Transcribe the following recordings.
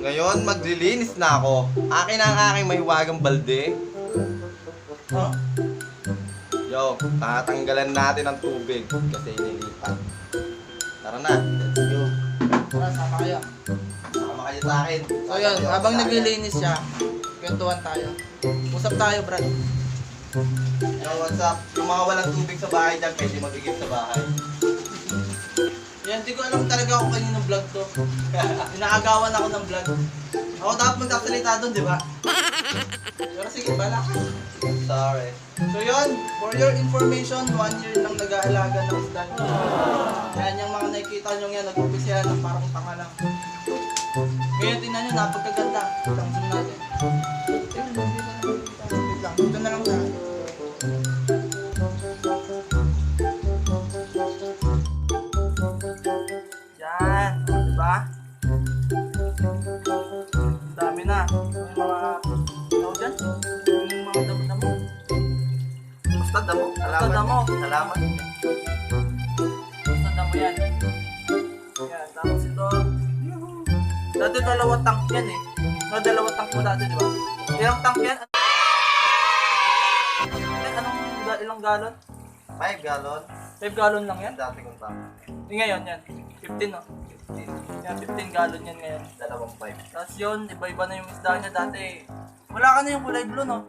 Ngayon, maglilinis na ako. Akin na ang aking mahiwagang balde. Oh. Yo, tatanggalan natin ang tubig kasi inilipat. Tara na, let's go. Tara, sama kayo. Sama kayo sa akin. So yun, habang naglilinis siya, kwentuhan tayo. Usap tayo, Brad. Yo, what's up? Yung mga walang tubig sa bahay dyan, pwede magigip sa bahay. Yan, di ko alam talaga kung kaninong vlog to. Inaagawan ako ng vlog. Ako dapat magsasalita doon, di ba? Pero sige, bala. Sorry. So yun, for your information, 1 year lang nag-aalaga ng isda. Yan yung mga nakikita nyo yan, nag-umpisa yan ng parang tanga lang. Ngayon, tingnan nyo, napagkaganda. Isang zoom natin. Ayun, hindi na nakikita. Wait lang, dito na lang sa akin. Yan, diba? Ang dami na. Yung mga, ano dyan? Yung mga damo-damo. Basta damo. Basta damo. Salamat. Basta damo yan. Yan, tapos ito. Dati dalawang tank yan eh. Dalawang tank mo dati, di ba? Ilang tank yan? Ilang galon? 5 gallon. 5 galon lang yan? Dati kong tama. Ngayon yan. 15 no? 15. Yan, 15 galon yan ngayon. Dalawang 5. Tapos yun, iba-iba na yung isda niya dati. Wala ka na yung kulay blue, no?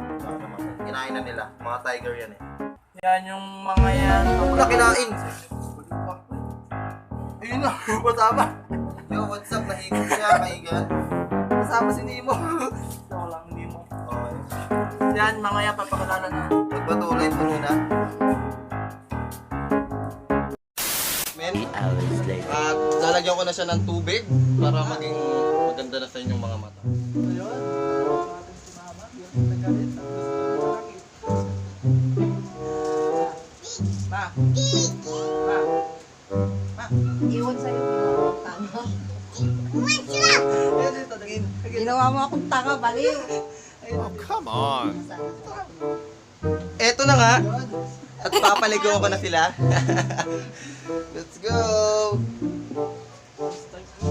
Kinain na nila. Mga tiger yan eh. Yan yung mga yan. Wala kinain. Ayun na, kasama. Yo, what's up? Nahigit siya, kaigan. Kasama si Nemo. Ako lang, Nemo. Okay. Yan, mga yan, papakalala na. Magpatuloy mo muna. Men, at lalagyan ko na siya ng tubig para maging maganda na sa inyong mga mata. Ayun. Ating si Mama, yung nagalit. Ma. Ma. Ma. Iwan sa'yo, ginawa akong tanga. Ayun dito, naging. Ginawa mo akong tanga, baliw. Oh, come on. Eto na nga. At papaligo ko na sila. Let's go!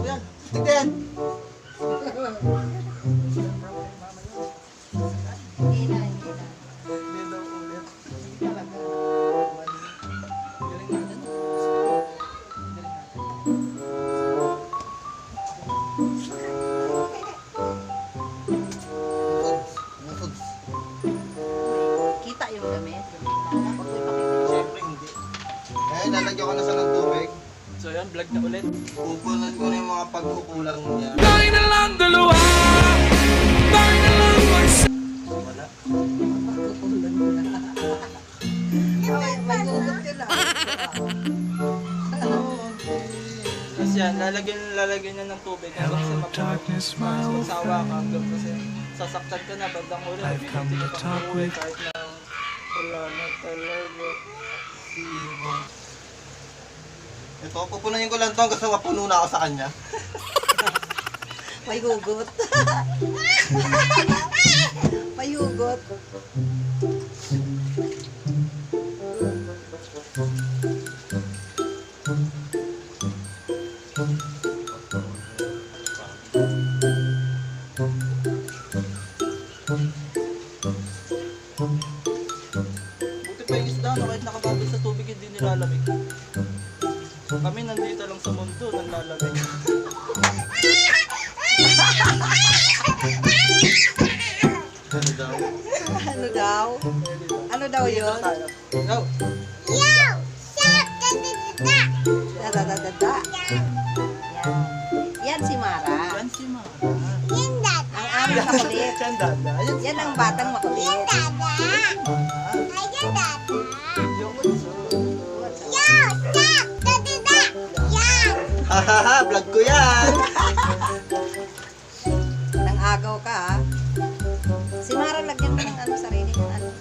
Yan, tignan. Hindi na, hindi na. Hindi daw ulit. Talaga. Galing natin. Galing natin. Kita yung damit. Yung pag may pakita. Siyempre hindi. Eh, lalagyan ko na siya ng tubig. So yun, vlog na ulit. Pupunan ko na yung mga pagkukulang niya. Tayo na lang dalawa. Tayo na lang mag- Wala. Ay, magugot yun ah. Tapos yan, lalagyan niya ng tubig hanggang sa magsawa ka hanggang kasi sasaktan ka na bandang ulit. I've come to talk with- kahit na wala na talaga. Ito, pupunuin ko lang ito hanggang sa mapuno na ako sa kanya. May hugot. May hugot. Buti pa yung isda na kahit nakababad sa tubig hindi nilalamig. Kami nandito lang sa mundo, nalalamig. Ano daw? Ano daw? Ano daw yun? Tayo. Go! Da-da-da-da-da. Yan. Yan si Mara. Yan si Mara. Ang aming makulit. Yan dada. Yan si Yan ang batang makulit. Yung bunso. Hahaha, vlog ko yan! Nang agaw ka ha. Si Mara lagyan mo ng ano, sarili ng ano.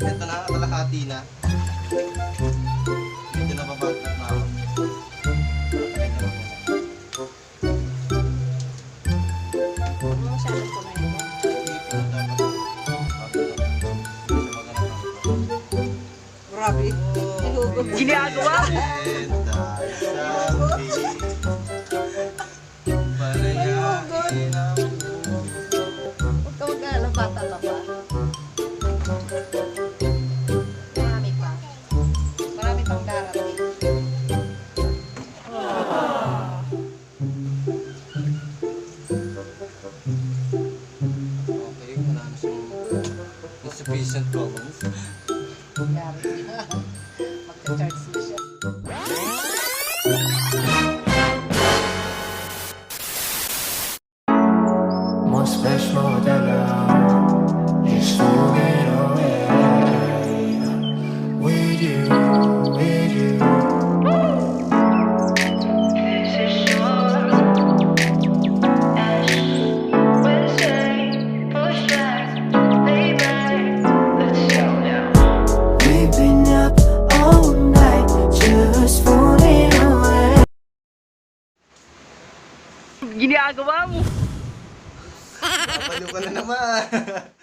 Ito na, kalahati na. Medyo nababagat na ako. Huwag mo masyadong kumain ko. Grabe. May hugot. Ginagawa? And, Merchant problems. Yari. Magka-charge na siya. More special than love is floating away with you, with you. We've been up all night just floating away. Kapalo ka na naman.